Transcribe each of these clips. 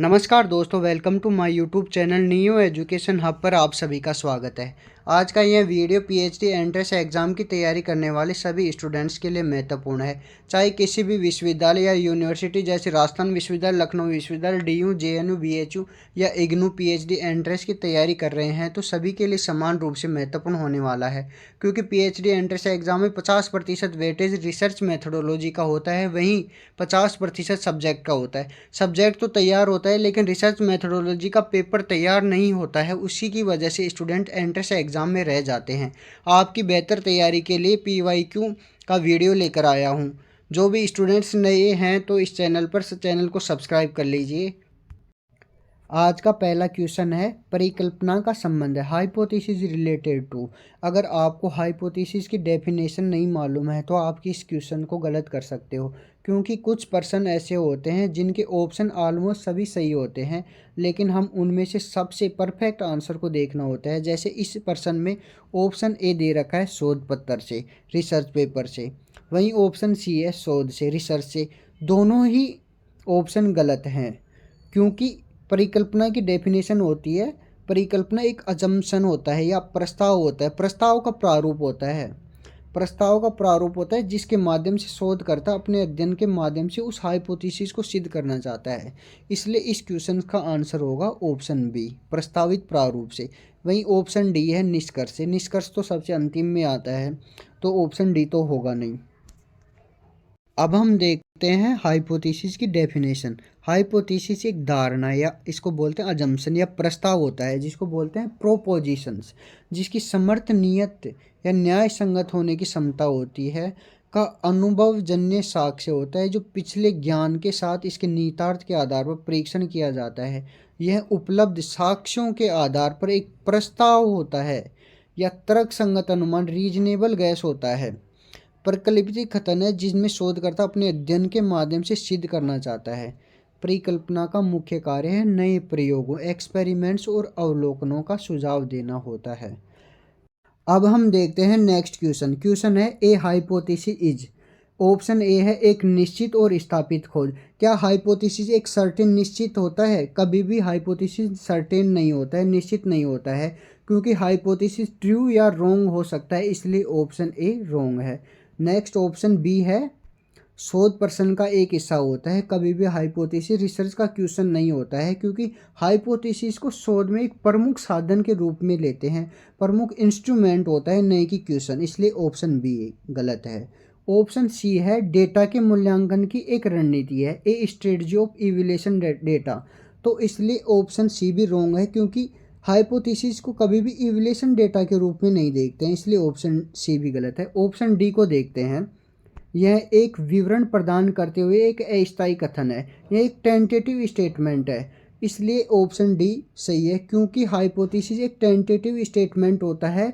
नमस्कार दोस्तों, welcome to my YouTube channel new education hub पर आप सभी का स्वागत है। आज का यह वीडियो पीएचडी एंट्रेंस एग्ज़ाम की तैयारी करने वाले सभी स्टूडेंट्स के लिए महत्वपूर्ण है। चाहे किसी भी विश्वविद्यालय या यूनिवर्सिटी जैसे राजस्थान विश्वविद्यालय, लखनऊ विश्वविद्यालय, डीयू, जेएनयू, बीएचयू या इग्नू पीएचडी एंट्रेंस की तैयारी कर रहे हैं तो सभी के लिए समान रूप से महत्वपूर्ण होने वाला है। क्योंकि पीएचडी एंट्रेंस एग्ज़ाम में 50% वेटेज रिसर्च मेथोडोलॉजी का होता है, वहीं 50% सब्जेक्ट का होता है। सब्जेक्ट तो तैयार होता है लेकिन रिसर्च मेथोडोलॉजी का पेपर तैयार नहीं होता है। उसी की वजह से स्टूडेंट एंट्रेंस एग्ज़ाम में रह जाते हैं। आपकी बेहतर तैयारी के लिए पीवाईक्यू का वीडियो लेकर आया हूँ। जो भी स्टूडेंट्स नए हैं तो इस चैनल को सब्सक्राइब कर लीजिए। आज का पहला क्वेश्चन है, परिकल्पना का संबंध है, हाइपोथेसिस रिलेटेड टू। अगर आपको हाइपोथेसिस की डेफिनेशन नहीं मालूम है तो आप इस क्वेश्चन को गलत कर सकते हो, क्योंकि कुछ पर्सन ऐसे होते हैं जिनके ऑप्शन ऑलमोस्ट सभी सही होते हैं, लेकिन हम उनमें से सबसे परफेक्ट आंसर को देखना होता है। जैसे इस पर्सन में ऑप्शन ए दे रखा है शोध पत्र से, रिसर्च पेपर से, वहीं ऑप्शन सी है शोध से, रिसर्च से। दोनों ही ऑप्शन गलत हैं, क्योंकि परिकल्पना की डेफिनेशन होती है, परिकल्पना एक अजम्पशन होता है या प्रस्ताव होता है, प्रस्ताव का प्रारूप होता है, प्रस्ताव का प्रारूप होता है जिसके माध्यम से शोधकर्ता अपने अध्ययन के माध्यम से उस हाइपोथेसिस को सिद्ध करना चाहता है। इसलिए इस क्वेश्चन का आंसर होगा ऑप्शन बी, प्रस्तावित प्रारूप से। वहीं ऑप्शन डी है निष्कर्ष से। निष्कर्ष तो सबसे अंतिम में आता है, तो ऑप्शन डी तो होगा नहीं। अब हम देखते हैं हाइपोथेसिस की डेफिनेशन। हाइपोथेसिस एक धारणा या इसको बोलते हैं अजम्पशन या प्रस्ताव होता है, जिसको बोलते हैं प्रोपोजिशंस, जिसकी समर्थनीयत या न्याय संगत होने की क्षमता होती है, का अनुभवजन्य साक्ष्य होता है जो पिछले ज्ञान के साथ इसके निहितार्थ के आधार पर परीक्षण किया जाता है। यह उपलब्ध साक्ष्यों के आधार पर एक प्रस्ताव होता है या तर्क संगत अनुमान, रीजनेबल गैस होता है। परिकल्पित कथन है जिसमें शोधकर्ता अपने अध्ययन के माध्यम से सिद्ध करना चाहता है। परिकल्पना का मुख्य कार्य है नए प्रयोगों, एक्सपेरिमेंट्स और अवलोकनों का सुझाव देना होता है। अब हम देखते हैं नेक्स्ट क्वेश्चन। क्वेश्चन है, ए हाइपोथेसिस इज। ऑप्शन ए है एक निश्चित और स्थापित खोज। क्या हाइपोथेसिस एक सर्टेन निश्चित होता है? कभी भी हाइपोथेसिस सर्टेन नहीं होता है, निश्चित नहीं होता है, क्योंकि हाइपोथेसिस ट्रू या रॉन्ग हो सकता है, इसलिए ऑप्शन ए रॉन्ग है। नेक्स्ट ऑप्शन बी है शोध प्रश्न का एक हिस्सा होता है। कभी भी हाइपोथेसिस रिसर्च का क्वेश्चन नहीं होता है, क्योंकि हाइपोथेसिस को शोध में एक प्रमुख साधन के रूप में लेते हैं, प्रमुख इंस्ट्रूमेंट होता है, नहीं कि क्वेश्चन, इसलिए ऑप्शन बी गलत है। ऑप्शन सी है डेटा के मूल्यांकन की एक रणनीति है, ए स्ट्रेटजी ऑफ इवैल्यूएशन डेटा, तो इसलिए ऑप्शन सी भी रॉन्ग है, क्योंकि हाइपोथेसिस को कभी भी इवैल्यूएशन डेटा के रूप में नहीं देखते हैं, इसलिए ऑप्शन सी भी गलत है। ऑप्शन डी को देखते हैं। यह एक विवरण प्रदान करते हुए एक अस्थायी कथन है, यह एक टेंटेटिव स्टेटमेंट है, इसलिए ऑप्शन डी सही है, क्योंकि हाइपोथेसिस एक टेंटेटिव स्टेटमेंट होता है,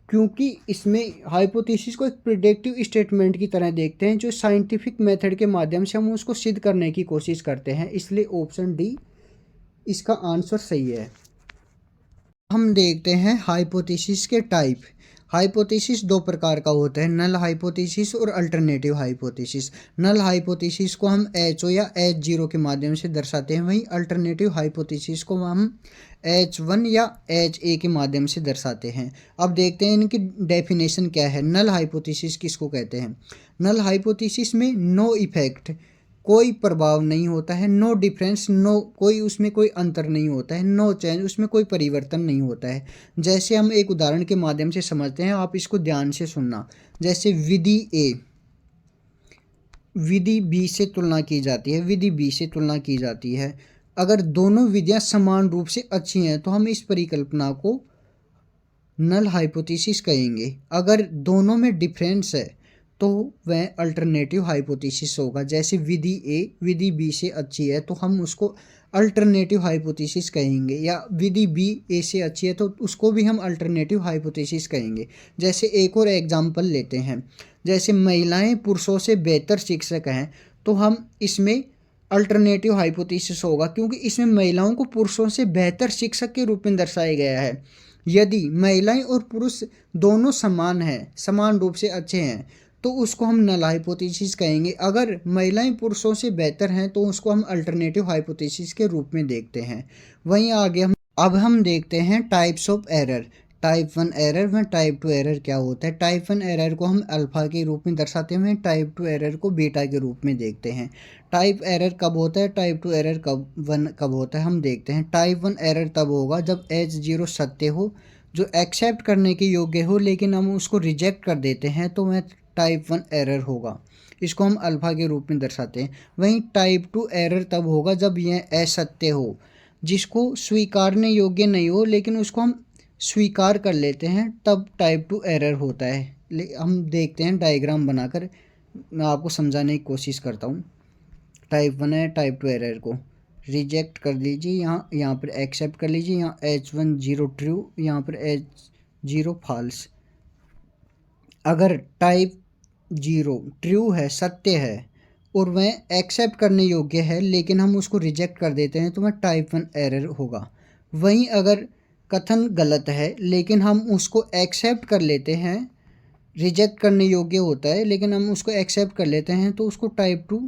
क्योंकि इसमें हाइपोथेसिस को एक प्रिडिक्टिव स्टेटमेंट की तरह देखते हैं, जो साइंटिफिक मेथड के माध्यम से हम उसको सिद्ध करने की कोशिश करते हैं, इसलिए ऑप्शन डी इसका आंसर सही है। हम देखते हैं हाइपोथेसिस के टाइप। हाइपोथेसिस दो प्रकार का होता है, नल हाइपोथेसिस और अल्टरनेटिव हाइपोथेसिस। नल हाइपोथेसिस को हम एच ओ या एच जीरो के माध्यम से दर्शाते हैं, वहीं अल्टरनेटिव हाइपोथेसिस को हम H1 या HA के माध्यम से दर्शाते हैं। अब देखते हैं इनकी डेफिनेशन क्या है। नल हाइपोथेसिस किसको कहते हैं? नल हाइपोथेसिस में नो इफेक्ट, कोई प्रभाव नहीं होता है, नो डिफरेंस, नो कोई उसमें कोई अंतर नहीं होता है, नो चेंज, उसमें कोई परिवर्तन नहीं होता है। जैसे हम एक उदाहरण के माध्यम से समझते हैं, आप इसको ध्यान से सुनना। जैसे विधि ए विधि बी से तुलना की जाती है, विधि बी से तुलना की जाती है। अगर दोनों विधियां समान रूप से अच्छी हैं तो हम इस परिकल्पना को नल हाइपोथेसिस कहेंगे। अगर दोनों में डिफरेंस है तो वह अल्टरनेटिव हाइपोथेसिस होगा। जैसे विधि ए विधि बी से अच्छी है तो हम उसको अल्टरनेटिव हाइपोथेसिस कहेंगे, या विधि बी ए से अच्छी है तो उसको भी हम अल्टरनेटिव हाइपोथेसिस कहेंगे। जैसे एक और एग्जांपल लेते हैं, जैसे महिलाएं पुरुषों से बेहतर शिक्षक हैं, तो हम इसमें अल्टरनेटिव हाइपोथेसिस होगा, क्योंकि इसमें महिलाओं को पुरुषों से बेहतर शिक्षक के रूप में दर्शाया गया है। यदि महिलाएं और पुरुष दोनों समान हैं, समान रूप से अच्छे हैं, तो उसको हम नल हाइपोथेसिस कहेंगे। अगर महिलाएं पुरुषों से बेहतर हैं तो उसको हम अल्टरनेटिव हाइपोथेसिस के रूप में देखते हैं। वहीं आगे हम देखते हैं types of error. Type 1 error व टाइप 2 एरर क्या होता है। टाइप 1 एरर को हम अल्फा के रूप में दर्शाते हैं, टाइप 2 एरर को बीटा के रूप में देखते हैं। टाइप एरर कब होता है, टाइप 2 एरर कब होता है, हम देखते हैं। टाइप 1 एरर तब होगा जब H0 सत्य हो, जो एक्सेप्ट करने के योग्य हो, लेकिन हम उसको रिजेक्ट कर देते हैं तो वह टाइप 1 एरर होगा। इसको हम अल्फा के रूप में दर्शाते हैं। वहीं टाइप 2 एरर तब होगा जब यह असत्य हो, जिसको स्वीकारने योग्य नहीं हो, लेकिन उसको हम स्वीकार कर लेते हैं, तब टाइप 2 एरर होता है। हम देखते हैं डायग्राम बनाकर, मैं आपको समझाने की कोशिश करता हूँ। टाइप 1 है, टाइप 2 एरर को रिजेक्ट कर लीजिए, यहाँ पर एक्सेप्ट कर लीजिए। यहाँ H1 0 ट्रू, यहाँ पर H0 फॉल्स। अगर टाइप 0 ट्रू है, सत्य है, और वह एक्सेप्ट करने योग्य है, लेकिन हम उसको रिजेक्ट कर देते हैं तो वह टाइप 1 एरर होगा। वहीं अगर कथन गलत है लेकिन हम उसको एक्सेप्ट कर लेते हैं, रिजेक्ट करने योग्य होता है लेकिन हम उसको एक्सेप्ट कर लेते हैं, तो उसको टाइप 2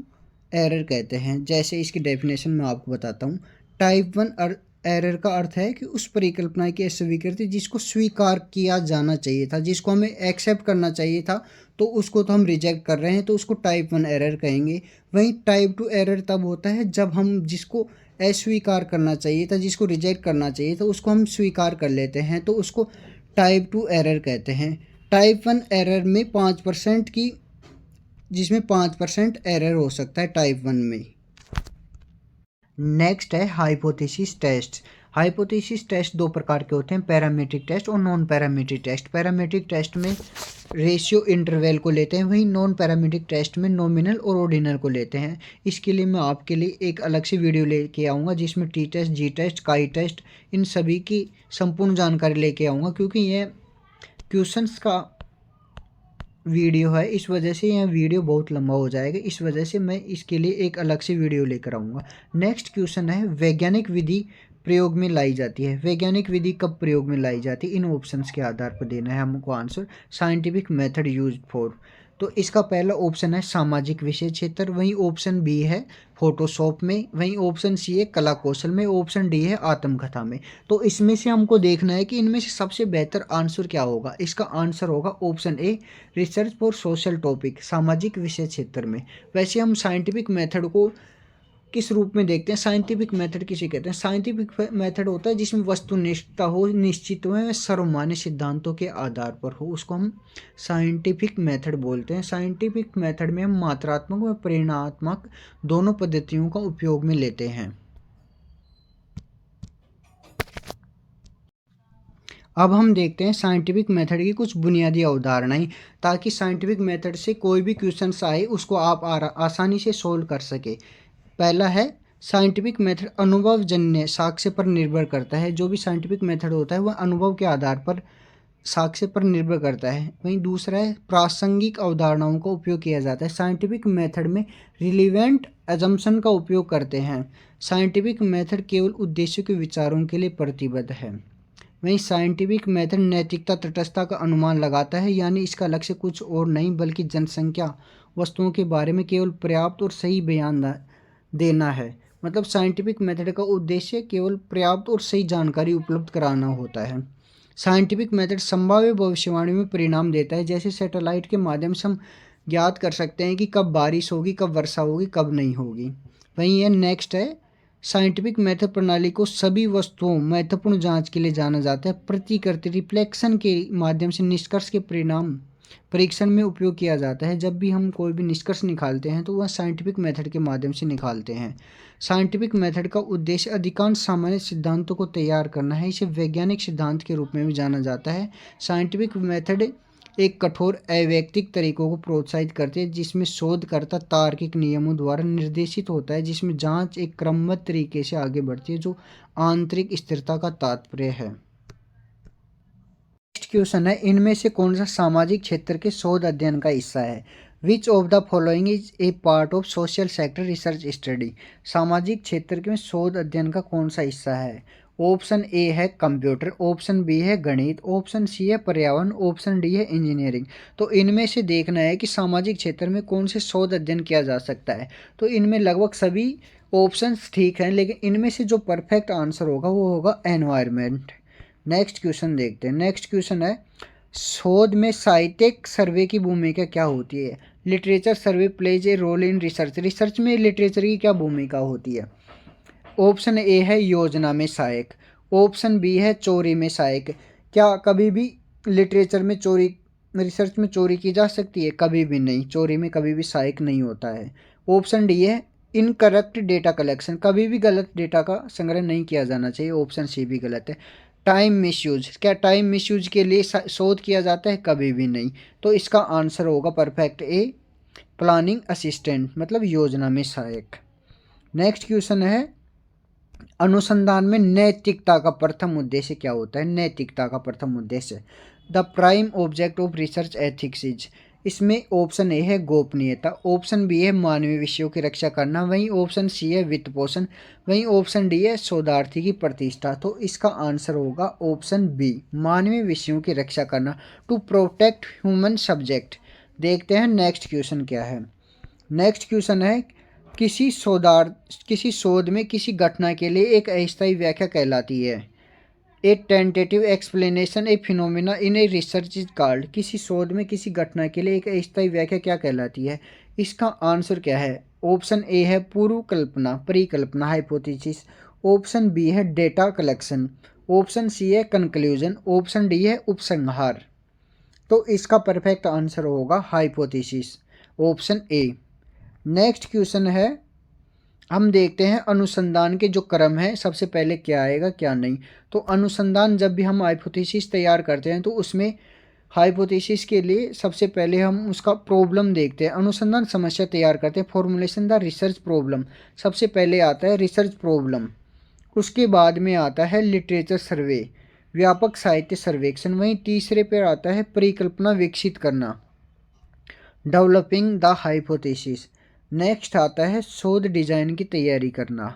एरर कहते हैं। जैसे इसकी डेफिनेशन मैं आपको बताता हूँ। टाइप 1 एरर का अर्थ है कि उस परिकल्पना की अस्वीकृति जिसको स्वीकार किया जाना चाहिए था, जिसको हमें एक्सेप्ट करना चाहिए था, तो उसको तो हम रिजेक्ट कर रहे हैं, तो उसको टाइप 1 एरर कहेंगे। वहीं टाइप 2 एरर तब होता है जब हम जिसको अस्वीकार करना चाहिए था, जिसको रिजेक्ट करना चाहिए था, उसको हम स्वीकार कर लेते हैं, तो उसको टाइप 2 एरर कहते हैं। टाइप 1 एरर में 5% की, जिसमें 5% एरर हो सकता है टाइप 1 में। नेक्स्ट है हाइपोथेसिस टेस्ट। हाइपोथेसिस टेस्ट दो प्रकार के होते हैं, पैरामीट्रिक टेस्ट और non parametric test. Parametric test में रेशियो इंटरवल को लेते हैं, वहीं नॉन पैरामीट्रिक टेस्ट में नॉमिनल और ऑर्डिनल को लेते हैं। इसके लिए मैं आपके लिए एक अलग से वीडियो लेके आऊँगा जिसमें टी टेस्ट, जी टेस्ट, काई टेस्ट, इन सभी की संपूर्ण जानकारी लेके आऊँगा, क्योंकि यह क्वेश्चंस का वीडियो है, इस वजह से यह वीडियो बहुत लंबा हो जाएगा। इस वजह से मैं इसके लिए एक अलग से वीडियो लेकर आऊँगा। नेक्स्ट क्वेश्चन है, वैज्ञानिक विधि प्रयोग में लाई जाती है। वैज्ञानिक विधि कब प्रयोग में लाई जाती है, इन ऑप्शंस के आधार पर देना है हमको answer. Scientific method used for, तो इसका पहला ऑप्शन है सामाजिक विषय क्षेत्र, वहीं ऑप्शन बी है फोटोशॉप में, वहीं ऑप्शन सी है कला कौशल में, ऑप्शन डी है आत्मकथा में। तो इसमें से हमको देखना है कि इनमें से सबसे बेहतर आंसर क्या होगा। इसका आंसर होगा option A, research for social topic, सामाजिक विषय क्षेत्र में। वैसे हम साइंटिफिक मेथड को किस रूप में देखते हैं, साइंटिफिक मेथड किसे कहते हैं। साइंटिफिक मेथड होता है जिसमें वस्तुनिष्ठता हो, निश्चित हो, सर्वमान्य सिद्धांतों के आधार पर हो, उसको हम साइंटिफिक मेथड बोलते हैं। साइंटिफिक मेथड में हम मात्रात्मक व परिमाणात्मक दोनों पद्धतियों का उपयोग में लेते हैं। अब हम देखते हैं साइंटिफिक मेथड की कुछ बुनियादी अवधारणाएं, ताकि साइंटिफिक मेथड से कोई भी क्वेश्चन आए उसको आप आसानी से सोल्व कर सके। पहला है साइंटिफिक मेथड अनुभवजन्य साक्ष्य पर निर्भर करता है। जो भी साइंटिफिक मेथड होता है वह अनुभव के आधार पर साक्ष्य पर निर्भर करता है। वहीं दूसरा है प्रासंगिक अवधारणाओं का उपयोग किया जाता है। साइंटिफिक मेथड में रिलीवेंट एजम्पशन का उपयोग करते हैं। साइंटिफिक मेथड केवल उद्देश्यों के विचारों के लिए प्रतिबद्ध है। वहीं साइंटिफिक मेथड नैतिकता तटस्थता का अनुमान लगाता है, यानी इसका लक्ष्य कुछ और नहीं बल्कि जनसंख्या वस्तुओं के बारे में केवल पर्याप्त और सही बयान देना है। मतलब साइंटिफिक मेथड का उद्देश्य केवल पर्याप्त और सही जानकारी उपलब्ध कराना होता है। साइंटिफिक मेथड संभाव्य भविष्यवाणी में परिणाम देता है। जैसे सैटेलाइट के माध्यम से हम ज्ञात कर सकते हैं कि कब बारिश होगी, कब वर्षा होगी, कब नहीं होगी। वहीं यह नेक्स्ट है, साइंटिफिक मेथड प्रणाली को सभी वस्तुओं महत्वपूर्ण जांच के लिए जाना जाता है। प्रतिकृति रिफ्लेक्शन के माध्यम से निष्कर्ष के परिणाम परीक्षण में उपयोग किया जाता है। जब भी हम कोई भी निष्कर्ष निकालते हैं तो वह साइंटिफिक मेथड के माध्यम से निकालते हैं। साइंटिफिक मेथड का उद्देश्य अधिकांश सामान्य सिद्धांतों को तैयार करना है। इसे वैज्ञानिक सिद्धांत के रूप में भी जाना जाता है। साइंटिफिक मेथड एक कठोर अवैयक्तिक तरीकों को प्रोत्साहित करते हैं, जिसमें शोधकर्ता तार्किक नियमों द्वारा निर्देशित होता है, जिसमें जांच एक क्रमबद्ध तरीके से आगे बढ़ती है, जो आंतरिक स्थिरता का तात्पर्य है। नेक्स्ट क्वेश्चन है, इनमें से कौन सा सामाजिक क्षेत्र के शोध अध्ययन का हिस्सा है। Which of the following is a part of social sector research study. सामाजिक क्षेत्र के शोध अध्ययन का कौन सा हिस्सा है। ऑप्शन ए है कंप्यूटर, ऑप्शन बी है गणित, ऑप्शन सी है पर्यावरण, ऑप्शन डी है इंजीनियरिंग। तो इनमें से देखना है कि सामाजिक क्षेत्र में कौन से शोध अध्ययन किया जा सकता है। तो इनमें लगभग सभी ऑप्शंस ठीक हैं, लेकिन इनमें से जो परफेक्ट आंसर होगा वो होगा एनवायरनमेंट। नेक्स्ट क्वेश्चन देखते हैं। नेक्स्ट क्वेश्चन है, शोध में साहित्यिक सर्वे की भूमिका क्या होती है। Literature survey plays a role in research. Research में लिटरेचर की क्या भूमिका होती है। ऑप्शन ए है योजना में सहायक, ऑप्शन बी है चोरी में सहायक। क्या कभी भी लिटरेचर में चोरी, रिसर्च में चोरी की जा सकती है? कभी भी नहीं, चोरी में कभी भी सहायक नहीं होता है। ऑप्शन डी है इनकरेक्ट डेटा कलेक्शन, कभी भी गलत डेटा का संग्रह नहीं किया जाना चाहिए। ऑप्शन सी भी गलत है। टाइम मिसयूज, क्या टाइम मिसयूज के लिए शोध किया जाता है? कभी भी नहीं। तो इसका आंसर होगा परफेक्ट ए, प्लानिंग असिस्टेंट, मतलब योजना में सहायक। नेक्स्ट क्वेश्चन है, अनुसंधान में नैतिकता का प्रथम उद्देश्य क्या होता है। नैतिकता का प्रथम उद्देश्य, the prime object of research ethics is. इसमें ऑप्शन ए है गोपनीयता, ऑप्शन बी है मानवीय विषयों की रक्षा करना, वहीं ऑप्शन सी है वित्त पोषण, वहीं ऑप्शन डी है शोधार्थी की प्रतिष्ठा। तो इसका आंसर होगा ऑप्शन बी, मानवीय विषयों की रक्षा करना, टू प्रोटेक्ट ह्यूमन सब्जेक्ट। देखते हैं नेक्स्ट क्वेश्चन क्या है। नेक्स्ट क्वेश्चन है, किसी शोध में किसी घटना के लिए एक अस्थायी व्याख्या कहलाती है। A tentative explanation a phenomena in a research is called. किसी शोध में किसी घटना के लिए एक अस्थायी व्याख्या क्या कहलाती है। इसका आंसर क्या है। ऑप्शन ए है पूर्व कल्पना, परिकल्पना, हाइपोथेसिस, ऑप्शन बी है डेटा कलेक्शन, ऑप्शन सी है कंक्लूजन, ऑप्शन डी है उपसंहार। तो इसका परफेक्ट आंसर होगा hypothesis, option A. Next question है, हम देखते हैं अनुसंधान के जो क्रम है, सबसे पहले क्या आएगा क्या नहीं। तो अनुसंधान जब भी हम हाइपोथेसिस तैयार करते हैं तो उसमें हाइपोथेसिस के लिए सबसे पहले हम उसका प्रॉब्लम देखते हैं। अनुसंधान समस्या तैयार करते हैं, फॉर्मुलेशन द रिसर्च प्रॉब्लम। सबसे पहले आता है रिसर्च प्रॉब्लम, उसके बाद में आता है लिटरेचर सर्वे, व्यापक साहित्य सर्वेक्षण, वहीं तीसरे पर आता है परिकल्पना विकसित करना, डेवलपिंग द हाइपोथेसिस। नेक्स्ट आता है शोध डिजाइन की तैयारी करना,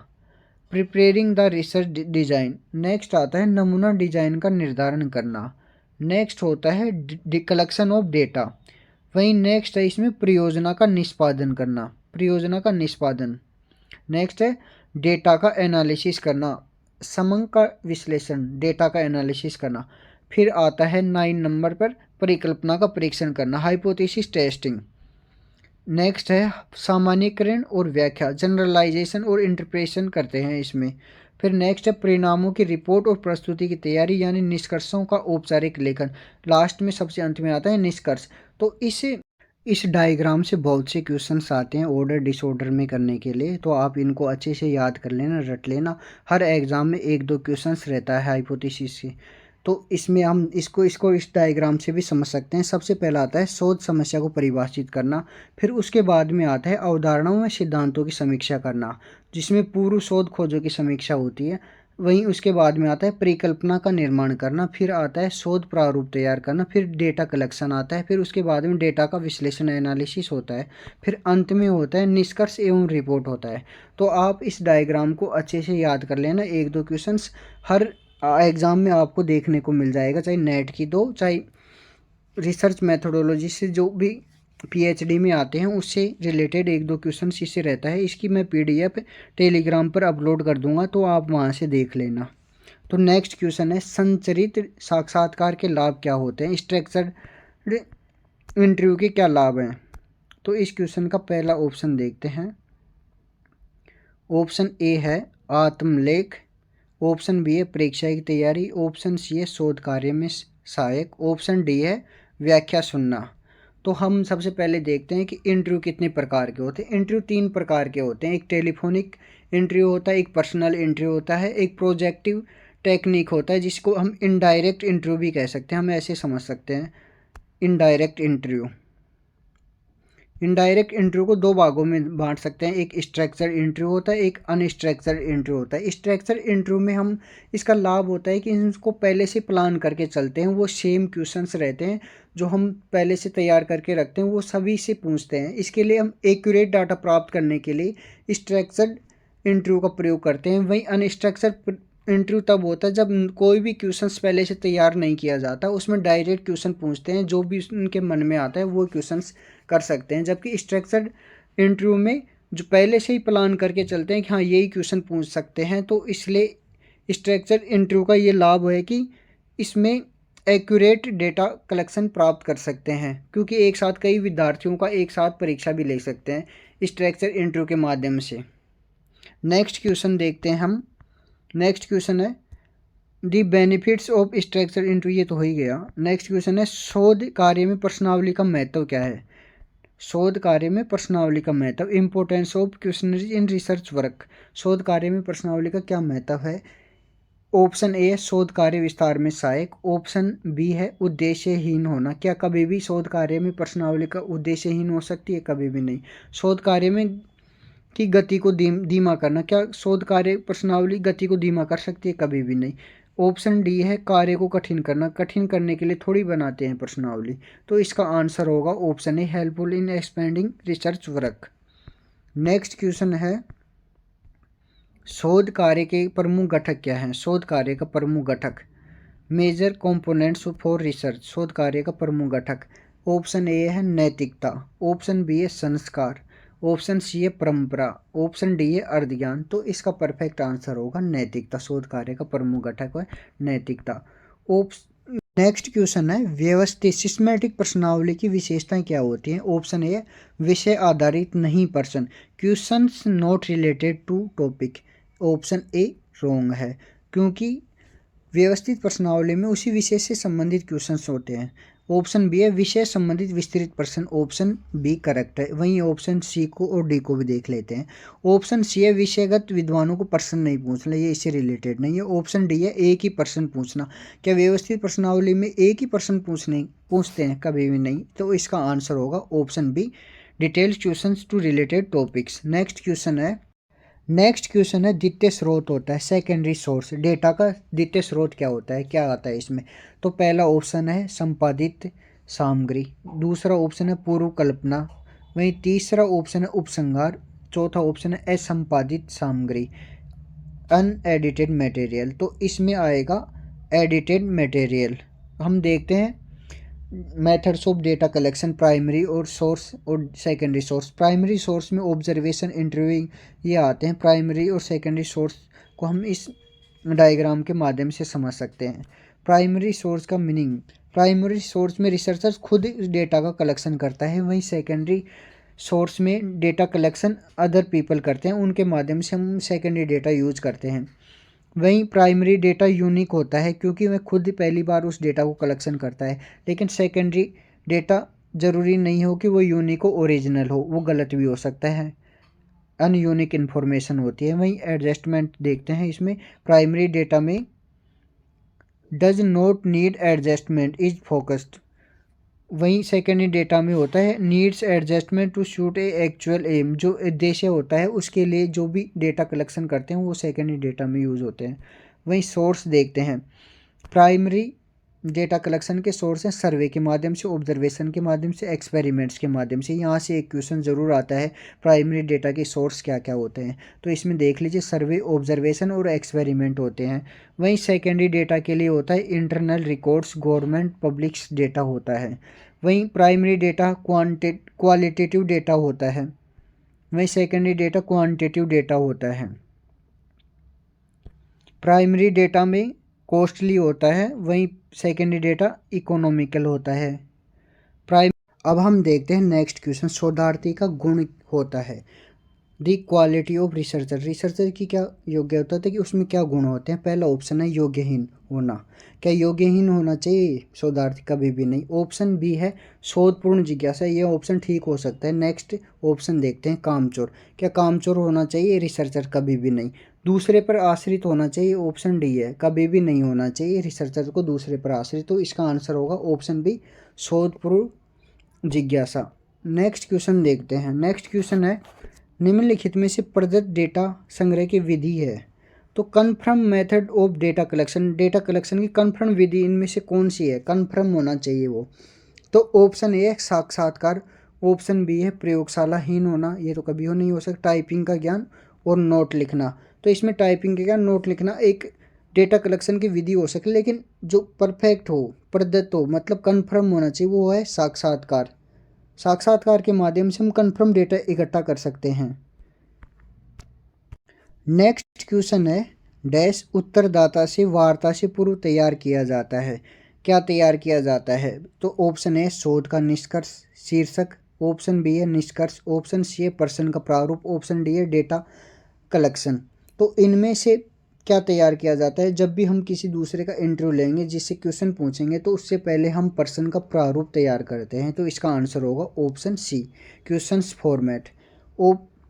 preparing the research design. Next आता है नमूना डिजाइन का निर्धारण करना। नेक्स्ट होता है कलेक्शन ऑफ डेटा। वहीं नेक्स्ट है इसमें परियोजना का निष्पादन करना, परियोजना का निष्पादन। नेक्स्ट है डेटा का एनालिसिस करना, समंग का विश्लेषण, डेटा का एनालिसिस करना। फिर आता है 9 नंबर पर परिकल्पना का परीक्षण करना, हाइपोथेसिस टेस्टिंग। नेक्स्ट है सामान्यीकरण और व्याख्या, जनरलाइजेशन और इंटरप्रेशन करते हैं इसमें। फिर नेक्स्ट है परिणामों की रिपोर्ट और प्रस्तुति की तैयारी, यानी निष्कर्षों का औपचारिक लेखन। लास्ट में सबसे अंत में आता है निष्कर्ष। तो इस डायग्राम से बहुत से क्वेश्चंस आते हैं ऑर्डर डिसऑर्डर में करने के लिए, तो आप इनको अच्छे से याद कर लेना, रट लेना। हर एग्जाम में 1-2 क्वेश्चंस रहता है हाइपोथेसिस से। तो इसमें हम इसको इस डायग्राम से भी समझ सकते हैं। सबसे पहला आता है शोध समस्या को परिभाषित करना, फिर उसके बाद में आता है अवधारणाओं व सिद्धांतों की समीक्षा करना, जिसमें पूर्व शोध खोजों की समीक्षा होती है। वहीं उसके बाद में आता है परिकल्पना का निर्माण करना, फिर आता है शोध प्रारूप तैयार करना, फिर डेटा कलेक्शन आता है, फिर उसके बाद में डेटा का विश्लेषण एनालिसिस होता है, फिर अंत में होता है निष्कर्ष एवं रिपोर्ट होता है। तो आप इस डायग्राम को अच्छे से याद कर लेना। 1-2 क्वेश्चंस हर एग्ज़ाम में आपको देखने को मिल जाएगा, चाहे नेट की दो, चाहे रिसर्च मेथोडोलॉजी से जो भी पीएचडी में आते हैं उससे रिलेटेड 1-2 क्वेश्चन इससे रहता है। इसकी मैं पीडीएफ टेलीग्राम पर अपलोड कर दूंगा, तो आप वहां से देख लेना। तो नेक्स्ट क्वेश्चन है संचरित साक्षात्कार के लाभ क्या होते हैं। स्ट्रक्चर्ड इंटरव्यू के क्या लाभ हैं। तो इस क्वेश्चन का पहला ऑप्शन देखते हैं। ऑप्शन ए है आत्मलेख, ऑप्शन बी है परीक्षा की तैयारी, ऑप्शन सी है शोध कार्य में सहायक, ऑप्शन डी है व्याख्या सुनना। तो हम सबसे पहले देखते हैं कि इंटरव्यू कितने प्रकार के होते हैं। इंटरव्यू 3 प्रकार के होते हैं। एक टेलीफोनिक इंटरव्यू होता है, एक पर्सनल इंटरव्यू होता है, एक प्रोजेक्टिव टेक्निक होता है, जिसको हम इनडायरेक्ट इंटरव्यू भी कह सकते हैं। हम ऐसे समझ सकते हैं इनडायरेक्ट इंटरव्यू। इनडायरेक्ट इंटरव्यू को 2 भागों में बांट सकते हैं, एक स्ट्रक्चर इंटरव्यू होता है, एक अनस्ट्रक्चर इंटरव्यू होता है। स्ट्रक्चर इंटरव्यू में हम इसका लाभ होता है कि इसको पहले से प्लान करके चलते हैं, वो सेम क्वेश्चंस रहते हैं जो हम पहले से तैयार करके रखते हैं, वो सभी से पूछते हैं। इसके लिए हम एक्यूरेट डाटा प्राप्त करने के लिए स्ट्रक्चर्ड इंटरव्यू का प्रयोग करते हैं। वहीं अनस्ट्रक्चर इंटरव्यू तब होता है जब कोई भी क्वेश्चंस पहले से तैयार नहीं किया जाता, उसमें डायरेक्ट क्वेश्चन पूछते हैं, जो भी उनके मन में आता है वो क्वेश्चंस कर सकते हैं। जबकि स्ट्रक्चर्ड इंटरव्यू में जो पहले से ही प्लान करके चलते हैं कि हाँ यही क्वेश्चन पूछ सकते हैं, तो इसलिए स्ट्रक्चर्ड इंटरव्यू का ये लाभ है कि इसमें एक्यूरेट डेटा कलेक्शन प्राप्त कर सकते हैं, क्योंकि एक साथ कई विद्यार्थियों का एक साथ परीक्षा भी ले सकते हैं स्ट्रक्चर इंटरव्यू के माध्यम से। नेक्स्ट क्वेश्चन देखते हैं हम। नेक्स्ट क्वेश्चन है दी बेनिफिट्स ऑफ स्ट्रक्चर इंटरव्यू, ये तो हो ही गया। नेक्स्ट क्वेश्चन है शोध कार्य में प्रश्नावली का महत्व क्या है। शोध कार्य में प्रश्नावली का महत्व, importance of questionnaire in research work, शोध कार्य में प्रश्नावली का क्या महत्व है। ऑप्शन ए है शोध कार्य विस्तार में सहायक। ऑप्शन बी है उद्देश्यहीन होना, क्या कभी भी शोध कार्य में प्रश्नावली का उद्देश्यहीन हो सकती है, कभी भी नहीं। शोध कार्य में की गति को धीमा करना, क्या शोध कार्य प्रश्नावली गति को धीमा कर सकती है, कभी भी नहीं। ऑप्शन डी है कार्य को कठिन करना, कठिन करने के लिए थोड़ी बनाते हैं प्रश्नावली, तो इसका आंसर होगा option A helpful in expanding research work. Next question है शोध कार्य के प्रमुख घटक क्या हैं। शोध कार्य का प्रमुख घटक, मेजर कंपोनेंट्स फॉर रिसर्च, शोध कार्य का प्रमुख घटक। ऑप्शन ए है नैतिकता, ऑप्शन बी है संस्कार, ऑप्शन सी है परंपरा, ऑप्शन डी है अर्धज्ञान, तो इसका परफेक्ट आंसर होगा नैतिकता। शोध कार्य का प्रमुख घटक है नैतिकता। नेक्स्ट क्वेश्चन है व्यवस्थित सिस्टमैटिक प्रश्नावली की विशेषताएं क्या होती हैं। ऑप्शन ए विषय आधारित नहीं प्रश्न, questions not related to topic. Option A wrong है, क्योंकि व्यवस्थित प्रश्नावली में उसी विषय से संबंधित क्वेश्चंस होते हैं। ऑप्शन बी है विषय संबंधित विस्तृत प्रश्न, ऑप्शन बी करेक्ट है। वहीं ऑप्शन सी को और डी को भी देख लेते हैं। ऑप्शन सी है विषयगत विद्वानों को प्रश्न नहीं पूछना, ये इससे रिलेटेड नहीं है। ऑप्शन डी है एक ही प्रश्न पूछना, क्या व्यवस्थित प्रश्नावली में एक ही प्रश्न पूछते हैं, कभी भी नहीं, तो इसका आंसर होगा option B detailed question to related topics. Next question है द्वितीय स्रोत होता है सेकेंडरी सोर्स, डेटा का द्वितीय स्रोत क्या होता है, क्या आता है इसमें। तो पहला ऑप्शन है संपादित सामग्री, दूसरा ऑप्शन है पूर्व कल्पना, वहीं तीसरा ऑप्शन है उपसंहार, चौथा ऑप्शन है असंपादित सामग्री अनएडिटेड मटेरियल, तो इसमें आएगा एडिटेड मटेरियल। हम देखते हैं methods of data collection, primary और सोर्स और सेकेंडरी सोर्स। प्राइमरी सोर्स में ऑब्जर्वेशन, इंटरव्यूइंग ये आते हैं। प्राइमरी और सेकेंडरी सोर्स को हम इस डायग्राम के माध्यम से समझ सकते हैं। प्राइमरी सोर्स का मीनिंग, प्राइमरी सोर्स में रिसर्चर खुद डेटा का कलेक्शन करता है, वहीं सेकेंडरी सोर्स में डेटा कलेक्शन अदर पीपल करते हैं, उनके माध्यम से हम सेकेंडरी डेटा यूज करते हैं। वहीं प्राइमरी डेटा यूनिक होता है क्योंकि वह खुद पहली बार उस डेटा को कलेक्शन करता है, लेकिन सेकेंडरी डेटा ज़रूरी नहीं हो कि वो यूनिक हो, ओरिजिनल हो, वो गलत भी हो सकता है, अनयूनिक इन्फॉर्मेशन होती है। वहीं एडजस्टमेंट देखते हैं इसमें, प्राइमरी डेटा में does not need adjustment is focused, वहीं सेकेंडरी डेटा में होता है needs adjustment to shoot a actual aim, जो उद्देश्य होता है उसके लिए जो भी डेटा कलेक्शन करते हैं वो सेकेंडरी डेटा में यूज़ होते हैं। वहीं सोर्स देखते हैं, प्राइमरी डेटा कलेक्शन के सोर्स हैं सर्वे के माध्यम से, ऑब्जर्वेशन के माध्यम से, एक्सपेरिमेंट्स के माध्यम से। यहाँ से एक क्वेश्चन ज़रूर आता है प्राइमरी डेटा के सोर्स क्या क्या होते हैं, तो इसमें देख लीजिए सर्वे, ऑब्जर्वेशन और एक्सपेरिमेंट होते हैं। वहीं सेकेंडरी डेटा के लिए होता है internal records, government publics data होता है। वहीं प्राइमरी डेटा क्वालिटेटिव डेटा होता है, वहीं सेकेंडरी डेटा क्वांटिटेटिव डेटा होता है। प्राइमरी डेटा में कॉस्टली होता है, वहीं सेकेंडरी डेटा इकोनॉमिकल होता है। अब हम देखते हैं नेक्स्ट क्वेश्चन, शोधार्थी का गुण होता है दी क्वालिटी ऑफ रिसर्चर, रिसर्चर की क्या योग्यता होता है कि उसमें क्या गुण होते हैं। पहला ऑप्शन है योग्यहीन होना, क्या योग्यहीन होना चाहिए शोधार्थी, कभी भी नहीं। ऑप्शन बी है शोधपूर्ण जिज्ञासा, ये ऑप्शन ठीक हो सकता है। नेक्स्ट ऑप्शन देखते हैं कामचोर, क्या कामचोर होना चाहिए रिसर्चर, कभी भी नहीं। दूसरे पर आश्रित होना चाहिए, ऑप्शन डी है कभी भी नहीं होना चाहिए रिसर्चर को दूसरे पर आश्रित, तो इसका आंसर होगा ऑप्शन बी शोधपूर्ण जिज्ञासा। नेक्स्ट क्वेश्चन देखते हैं। नेक्स्ट क्वेश्चन है निम्नलिखित में से प्रदत्त डेटा संग्रह की विधि है, तो confirm method of data collection, data collection की कन्फर्म विधि इनमें से कौन सी है, कन्फर्म होना चाहिए वो। तो ऑप्शन ए साक्षात्कार, ऑप्शन बी है प्रयोगशालाहीन होना, ये तो कभी हो नहीं हो सकता, टाइपिंग का ज्ञान और नोट लिखना। तो इसमें टाइपिंग का ज्ञान, नोट लिखना एक डेटा कलेक्शन की विधि हो सके, लेकिन जो परफेक्ट हो, प्रदत्त हो, मतलब कन्फर्म होना चाहिए, वो है साक्षात्कार। साक्षात्कार के माध्यम से हम कन्फर्म डेटा इकट्ठा कर सकते हैं। नेक्स्ट क्वेश्चन है डैश उत्तरदाता से वार्ता से पूर्व तैयार किया जाता है। क्या तैयार किया जाता है? तो ऑप्शन ए शोध का निष्कर्ष शीर्षक, ऑप्शन बी है निष्कर्ष, ऑप्शन सी है प्रश्न का प्रारूप, ऑप्शन डी है डेटा कलेक्शन। तो इनमें से क्या तैयार किया जाता है? जब भी हम किसी दूसरे का इंटरव्यू लेंगे, जिससे क्वेश्चन पूछेंगे, तो उससे पहले हम प्रश्न का प्रारूप तैयार करते हैं। तो इसका आंसर होगा option C, question format.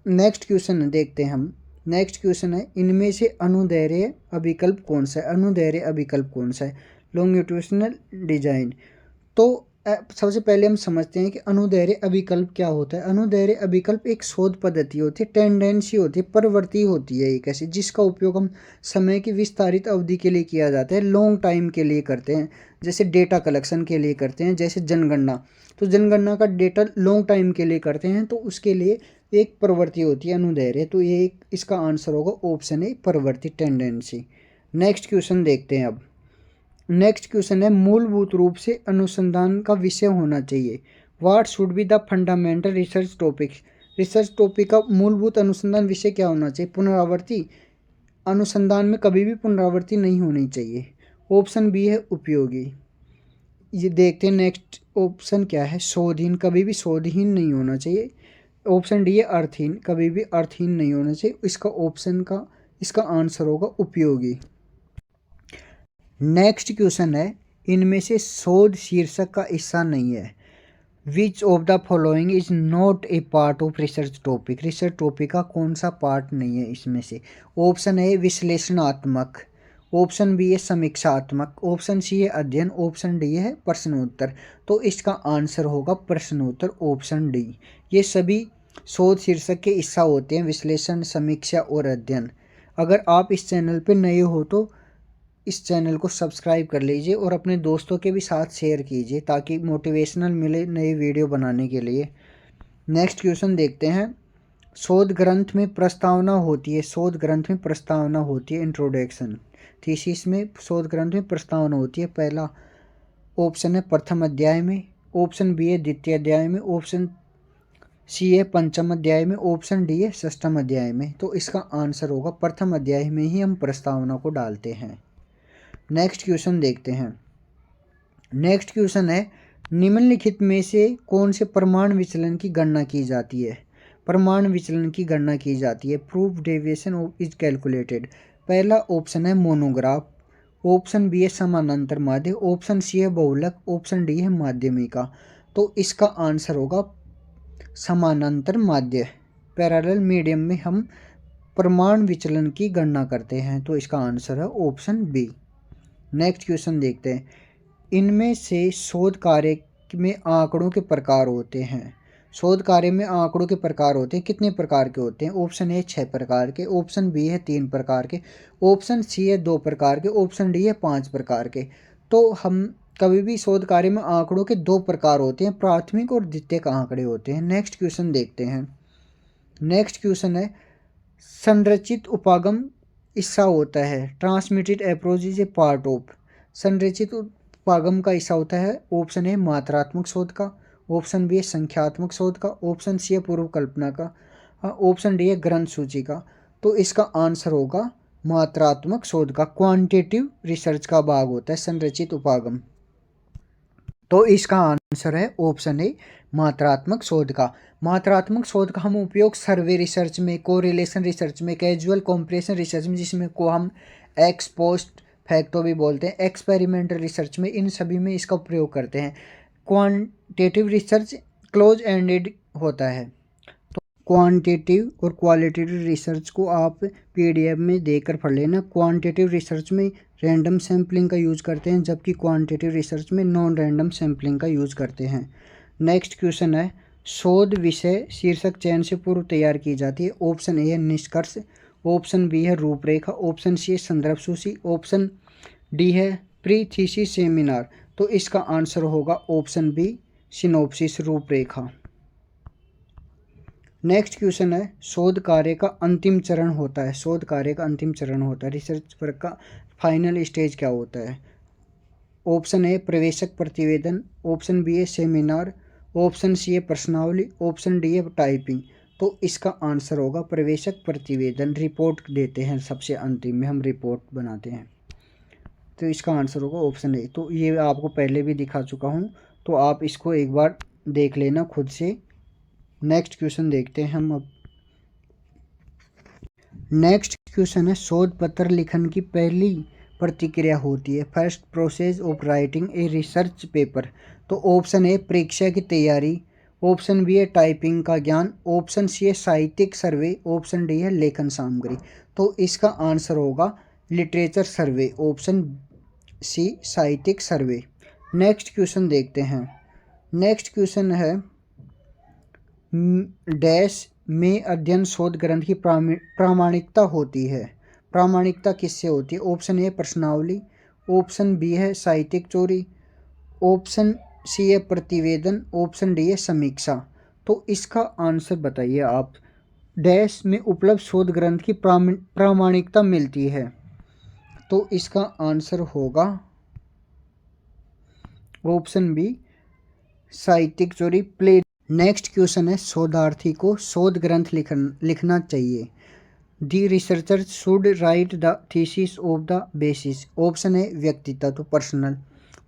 Next question देखते हैं हम। नेक्स्ट क्वेश्चन है इनमें से अनुदैर्ध्य अभिकल्प कौन सा है? अनुदैर्ध्य अभिकल्प कौन सा है? Longitudinal design. तो सबसे पहले हम समझते हैं कि अनुदैर्ध्य अभिकल्प क्या होता है। अनुदैर्ध्य अभिकल्प एक शोध पद्धति होती है, टेंडेंसी होती है, प्रवृत्ति होती है एक ऐसी, जिसका उपयोग हम समय की विस्तारित अवधि के लिए किया जाता है, लॉन्ग टाइम के लिए करते हैं। जैसे डेटा कलेक्शन के लिए करते हैं, जैसे जनगणना, तो जनगणना का डेटा लॉन्ग टाइम के लिए करते हैं, तो उसके लिए एक प्रवृत्ति होती है अनुदैर्ध्य। तो ये इसका आंसर होगा ऑप्शन ए, प्रवृत्ति, टेंडेंसी। नेक्स्ट क्वेश्चन देखते हैं अब। नेक्स्ट क्वेश्चन है मूलभूत रूप से अनुसंधान का विषय होना चाहिए। What should be the fundamental research topic? Research topic का मूलभूत अनुसंधान विषय क्या होना चाहिए? पुनरावृत्ति। अनुसंधान में कभी भी पुनरावृत्ति नहीं होनी चाहिए। ऑप्शन बी है उपयोगी। ये देखते हैं नेक्स्ट ऑप्शन क्या है, शोधहीन, कभी भी शोधहीन नहीं होना चाहिए। ऑप्शन डी है अर्थहीन, कभी भी अर्थहीन नहीं होना चाहिए। इसका आंसर होगा उपयोगी। नेक्स्ट क्वेश्चन है इनमें से शोध शीर्षक का हिस्सा नहीं है। Which of the following is not a part of research topic? Research topic का कौन सा पार्ट नहीं है इसमें से? ऑप्शन ए विश्लेषणात्मक, ऑप्शन बी है समीक्षात्मक, ऑप्शन सी है अध्ययन, ऑप्शन डी है प्रश्नोत्तर। तो इसका आंसर होगा प्रश्नोत्तर, ऑप्शन डी। ये सभी शोध शीर्षक के हिस्सा होते हैं, विश्लेषण, समीक्षा और अध्ययन। अगर आप इस चैनल पर नए हो तो इस चैनल को सब्सक्राइब कर लीजिए और अपने दोस्तों के भी साथ शेयर कीजिए, ताकि मोटिवेशनल मिले नई वीडियो बनाने के लिए। नेक्स्ट क्वेश्चन देखते हैं। शोध ग्रंथ में प्रस्तावना होती है, शोध ग्रंथ में प्रस्तावना होती है, इंट्रोडक्शन। थीसिस में शोध ग्रंथ में प्रस्तावना होती है। पहला ऑप्शन है प्रथम अध्याय में, ऑप्शन बी है द्वितीय अध्याय में, ऑप्शन सी है पंचम अध्याय में, ऑप्शन डी है षष्ठम अध्याय में। तो इसका आंसर होगा प्रथम अध्याय में ही हम प्रस्तावना को डालते हैं। नेक्स्ट क्वेश्चन देखते हैं। नेक्स्ट क्वेश्चन है निम्नलिखित में से कौन से प्रमाण विचलन की गणना की जाती है? प्रमाण विचलन की गणना की जाती है। Proof deviation is calculated. पहला ऑप्शन है मोनोग्राफ, ऑप्शन बी है समानांतर माध्य, ऑप्शन सी है बहुलक, ऑप्शन डी है माध्यमिका। तो इसका आंसर होगा समानांतर माध्य। पैरेलल मीडियम में हम प्रमाण विचलन की गणना करते हैं। तो इसका आंसर है ऑप्शन बी। नेक्स्ट क्वेश्चन देखते हैं। इनमें से शोध कार्य में आंकड़ों के प्रकार होते हैं। शोध कार्य में आंकड़ों के प्रकार होते हैं, कितने प्रकार के होते हैं? ऑप्शन ए 6 प्रकार के, ऑप्शन बी है 3 प्रकार के, ऑप्शन सी है 2 प्रकार के, ऑप्शन डी है 5 प्रकार के। तो हम कभी भी शोध कार्य में आंकड़ों के 2 प्रकार होते हैं, प्राथमिक और द्वितीयक आंकड़े होते हैं। नेक्स्ट क्वेश्चन देखते हैं। नेक्स्ट क्वेश्चन है संरचित उपागम हिस्सा होता है। Transmitted approach is a part of. संरचित उपागम का हिस्सा होता है। ऑप्शन ए मात्रात्मक शोध का, ऑप्शन बी है संख्यात्मक शोध का, ऑप्शन सी है पूर्व कल्पना का, ऑप्शन डी है ग्रंथ सूची का। तो इसका आंसर होगा मात्रात्मक शोध का। क्वांटिटेटिव रिसर्च का भाग होता है संरचित उपागम। तो इसका आंसर है ऑप्शन ए मात्रात्मक शोध का। मात्रात्मक शोध का हम उपयोग सर्वे रिसर्च में, कोरिलेशन रिसर्च में, कैजुअल कंपैरिजन रिसर्च में, जिसमें को हम एक्स पोस्ट फैक्टो भी बोलते हैं, एक्सपेरिमेंटल रिसर्च में, इन सभी में इसका प्रयोग करते हैं। क्वांटिटेटिव रिसर्च क्लोज एंडेड होता है। तो क्वांटिटेटिव और क्वालिटेटिव रिसर्च को आप PDF में देकर पढ़ लेना। क्वांटिटेटिव रिसर्च में रैंडम सैम्पलिंग का यूज़ करते हैं, जबकि क्वांटिटेटिव रिसर्च में नॉन रैंडम सैम्पलिंग का यूज़ करते हैं। नेक्स्ट क्वेश्चन है शोध विषय शीर्षक चयन से पूर्व तैयार की जाती है। ऑप्शन ए है निष्कर्ष, ऑप्शन बी है रूपरेखा, ऑप्शन सी है संदर्भ सूची, ऑप्शन डी है प्री थीसिस सेमिनार। तो इसका आंसर होगा ऑप्शन बी सिनोप्सिस, रूपरेखा। नेक्स्ट क्वेश्चन है शोध कार्य का अंतिम चरण होता है। शोध कार्य का अंतिम चरण होता है, रिसर्च वर्क का फाइनल स्टेज क्या होता है? ऑप्शन ए प्रवेशक प्रतिवेदन, ऑप्शन बी है सेमिनार, ऑप्शन सी है प्रश्नावली, ऑप्शन डी है टाइपिंग। तो इसका आंसर होगा प्रवेशक प्रतिवेदन। रिपोर्ट देते हैं सबसे अंतिम में, हम रिपोर्ट बनाते हैं, तो इसका आंसर होगा ऑप्शन ए। तो ये आपको पहले भी दिखा चुका हूँ, तो आप इसको एक बार देख लेना खुद से। नेक्स्ट क्वेश्चन देखते हैं हम अब। नेक्स्ट क्वेश्चन है शोध पत्र लिखन की पहली प्रतिक्रिया होती है, first process of writing a research paper. तो ऑप्शन ए परीक्षा की तैयारी, ऑप्शन बी है टाइपिंग का ज्ञान, ऑप्शन सी है साहित्यिक सर्वे, ऑप्शन डी है लेखन सामग्री। तो इसका आंसर होगा लिटरेचर सर्वे, ऑप्शन सी साहित्यिक सर्वे। नेक्स्ट क्वेश्चन देखते हैं। नेक्स्ट क्वेश्चन है डैश में अध्ययन शोध ग्रंथ की प्रामाणिकता होती है। प्रामाणिकता किससे होती है? ऑप्शन ए प्रश्नावली, ऑप्शन बी है साहित्यिक चोरी, ऑप्शन सी है प्रतिवेदन, ऑप्शन डी है समीक्षा। तो इसका आंसर बताइए आप। डैश में उपलब्ध शोध ग्रंथ की प्रामाणिकता मिलती है, तो इसका आंसर होगा ऑप्शन बी साहित्यिक चोरी प्ले। नेक्स्ट क्वेश्चन है शोधार्थी को शोध ग्रंथ लिखना चाहिए। The researcher should write the thesis of the basis. Option है व्यक्तित्व तो पर्सनल,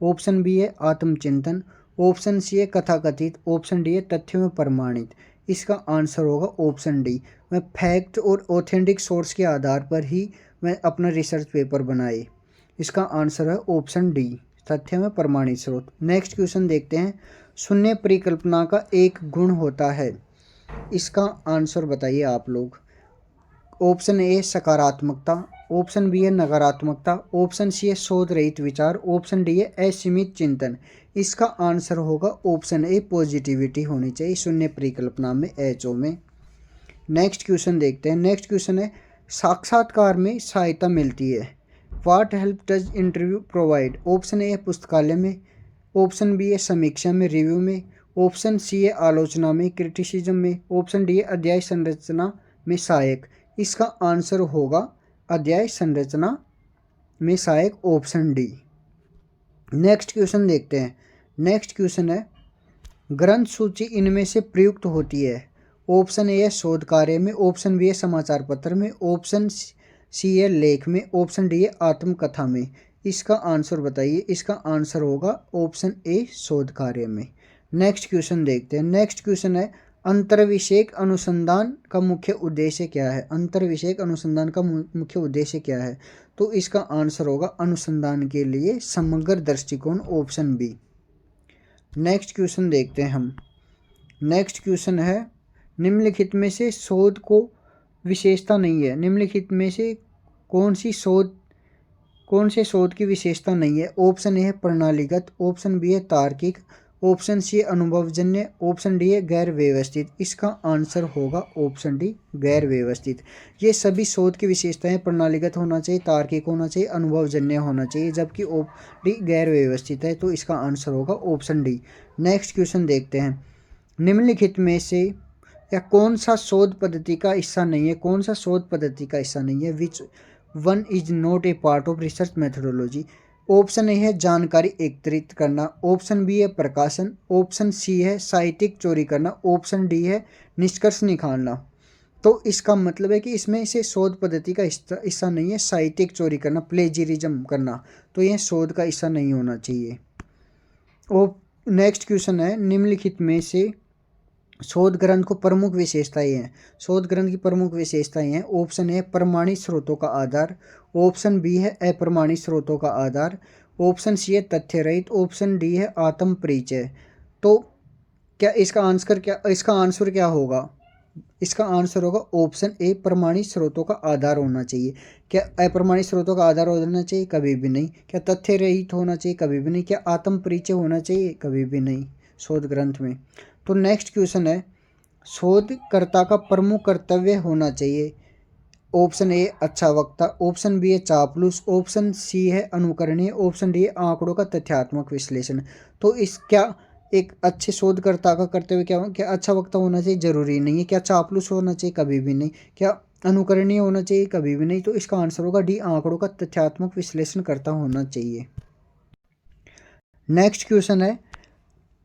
ऑप्शन बी है आत्मचिंतन, ऑप्शन सी है कथाकथित, ऑप्शन डी है तथ्यों में प्रमाणित। इसका आंसर होगा ऑप्शन डी। मैं फैक्ट और ऑथेंटिक सोर्स के आधार पर ही मैं अपना रिसर्च पेपर बनाए। इसका आंसर है ऑप्शन डी, तथ्य में प्रमाणित स्रोत। नेक्स्ट क्वेश्चन देखते हैं शून्य परिकल्पना का एक गुण होता है। इसका आंसर बताइए आप लोग। ऑप्शन ए सकारात्मकता, ऑप्शन बी है नकारात्मकता, ऑप्शन सी है शोध रहित विचार, ऑप्शन डी है असीमित चिंतन। इसका आंसर होगा ऑप्शन ए पॉजिटिविटी होनी चाहिए शून्य परिकल्पना में, एचओ में। नेक्स्ट क्वेश्चन देखते हैं। नेक्स्ट क्वेश्चन है साक्षात्कार में सहायता मिलती है। What help does interview provide? Option A है पुस्तकालय में, ऑप्शन बी है समीक्षा में, रिव्यू में, ऑप्शन सी है आलोचना में, क्रिटिसिज्म में, ऑप्शन डी है अध्याय संरचना में सहायक। इसका आंसर होगा अध्याय संरचना में सहायक, ऑप्शन डी। नेक्स्ट क्वेश्चन देखते हैं। नेक्स्ट क्वेश्चन है ग्रंथ सूची इनमें से प्रयुक्त होती है। ऑप्शन ए है शोध कार्य में, ऑप्शन बी है समाचार पत्र में, ऑप्शन सी है लेख में, ऑप्शन डी है आत्मकथा में। इसका आंसर बताइए। इसका आंसर होगा ऑप्शन ए शोध कार्य में। नेक्स्ट क्वेश्चन देखते हैं। नेक्स्ट क्वेश्चन है अंतर्विषयक अनुसंधान का मुख्य उद्देश्य क्या है? अंतर्विषयक अनुसंधान का मुख्य उद्देश्य क्या है? तो इसका आंसर होगा अनुसंधान के लिए समग्र दृष्टिकोण, ऑप्शन बी। नेक्स्ट क्वेश्चन देखते हैं हम। नेक्स्ट क्वेश्चन है निम्नलिखित में से शोध को विशेषता नहीं है। निम्नलिखित में से कौन से शोध की विशेषता नहीं है? ऑप्शन ए है प्रणालीगत, ऑप्शन बी है तार्किक, ऑप्शन सी है अनुभवजन्य, ऑप्शन डी है गैर व्यवस्थित। इसका आंसर होगा ऑप्शन डी गैर व्यवस्थित। ये सभी शोध की विशेषताएं प्रणालीगत होना चाहिए, तार्किक होना चाहिए, अनुभवजन्य होना चाहिए, जबकि डी गैर व्यवस्थित है, तो इसका आंसर होगा ऑप्शन डी। नेक्स्ट क्वेश्चन देखते हैं। निम्नलिखित में से या कौन सा शोध पद्धति का हिस्सा नहीं है? कौन सा शोध पद्धति का हिस्सा नहीं है? Which one is not a part of research methodology? Option A है जानकारी एकत्रित करना, ऑप्शन बी है प्रकाशन, ऑप्शन सी है साहित्यिक चोरी करना, ऑप्शन डी है निष्कर्ष निकालना। तो इसका मतलब है कि इसमें से शोध पद्धति का हिस्सा नहीं है साहित्यिक चोरी करना, प्लेजियरिज्म करना, तो यह शोध का हिस्सा नहीं होना चाहिए। और नेक्स्ट क्वेश्चन है निम्नलिखित में से शोध ग्रंथ को प्रमुख विशेषताएं हैं। शोध ग्रंथ की प्रमुख विशेषताएं हैं। ऑप्शन ए प्रमाणित स्रोतों का आधार, ऑप्शन बी है अप्रमाणित स्रोतों का आधार, ऑप्शन सी है तथ्य रहित, ऑप्शन डी है आत्म परिचय। तो क्या इसका आंसर क्या होगा? इसका आंसर होगा ऑप्शन ए प्रमाणित स्रोतों का आधार होना चाहिए। क्या अप्रमाणित स्रोतों का आधार होना चाहिए? कभी भी नहीं। क्या तथ्य रहित होना चाहिए? कभी भी नहीं। क्या आत्म परिचय होना चाहिए? कभी भी नहीं शोध ग्रंथ में। तो नेक्स्ट क्वेश्चन है शोधकर्ता का प्रमुख कर्तव्य होना चाहिए। ऑप्शन ए अच्छा वक्ता, ऑप्शन बी है चापलूस, ऑप्शन सी है अनुकरणीय, ऑप्शन डी है आंकड़ों का तथ्यात्मक विश्लेषण। तो एक अच्छे शोधकर्ता का करते हुए क्या अच्छा वक्ता होना चाहिए? ज़रूरी नहीं है। क्या चापलूस होना चाहिए? कभी भी नहीं। क्या अनुकरणीय होना चाहिए? कभी भी नहीं। तो इसका आंसर होगा डी, आंकड़ों का तथ्यात्मक विश्लेषण करता होना चाहिए। नेक्स्ट क्वेश्चन है,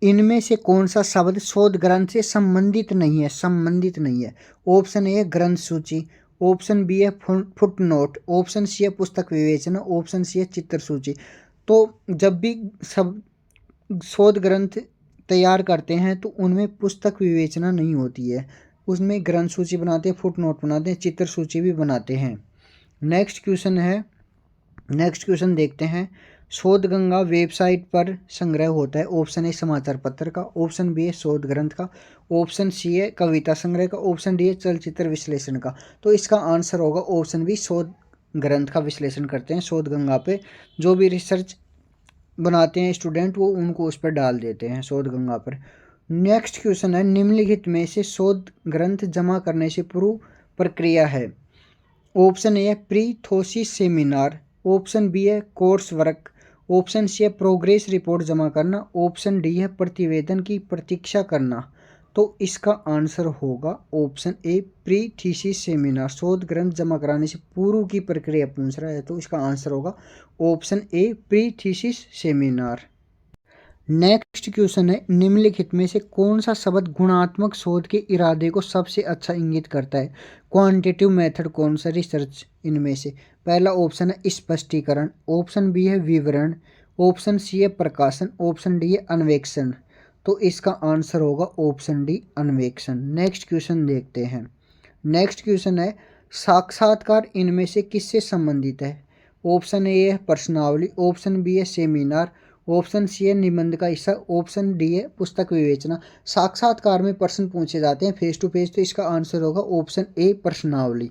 इनमें से कौन सा शब्द शोध ग्रंथ से संबंधित नहीं है? संबंधित नहीं है। ऑप्शन ए है ग्रंथ सूची, ऑप्शन बी है फुट नोट, ऑप्शन सी है पुस्तक विवेचना, ऑप्शन सी है चित्र सूची। तो जब भी सब शोध ग्रंथ तैयार करते हैं तो उनमें पुस्तक विवेचना नहीं होती है, उसमें ग्रंथ सूची बनाते हैं, फुट नोट बनाते हैं, चित्र सूची भी बनाते हैं। नेक्स्ट क्वेश्चन है, नेक्स्ट क्वेश्चन देखते हैं। शोध गंगा वेबसाइट पर संग्रह होता है। ऑप्शन ए समाचार पत्र का, ऑप्शन बी है शोध ग्रंथ का, ऑप्शन सी है कविता संग्रह का, ऑप्शन डी है चलचित्र विश्लेषण का। तो इसका आंसर होगा ऑप्शन बी, शोध ग्रंथ का विश्लेषण करते हैं। शोध गंगा पे जो भी रिसर्च बनाते हैं स्टूडेंट, वो उनको उस पर डाल देते हैं शोध गंगा पर। नेक्स्ट क्वेश्चन है, निम्नलिखित में से शोध ग्रंथ जमा करने से पूर्व प्रक्रिया है। ऑप्शन ए है प्री थोसिस सेमिनार, ऑप्शन बी है कोर्स वर्क, ऑप्शन सी है प्रोग्रेस रिपोर्ट जमा करना, ऑप्शन डी है प्रतिवेदन की प्रतीक्षा करना। तो इसका आंसर होगा option A, pre thesis seminar. शोध ग्रंथ जमा कराने से पूर्व की प्रक्रिया पूछ रहा है, तो इसका आंसर होगा option A, pre thesis seminar. Next question है, निम्नलिखित में से कौन सा शब्द गुणात्मक शोध के इरादे को सबसे अच्छा इंगित करता है? क्वांटिटेटिव मेथड कौन सा रिसर्च इनमें से? पहला ऑप्शन है स्पष्टीकरण, ऑप्शन बी है विवरण, ऑप्शन सी है प्रकाशन, ऑप्शन डी है अन्वेषण। तो इसका आंसर होगा ऑप्शन डी, अन्वेषण। नेक्स्ट क्वेश्चन देखते हैं। नेक्स्ट क्वेश्चन है, साक्षात्कार इनमें से किससे संबंधित है? ऑप्शन ए है प्रश्नावली, ऑप्शन बी है सेमिनार, ऑप्शन सी है निबंध का हिस्सा, ऑप्शन डी है पुस्तक विवेचना। साक्षात्कार में प्रश्न पूछे जाते हैं फेस टू फेस, तो इसका आंसर होगा ऑप्शन ए, प्रश्नावली।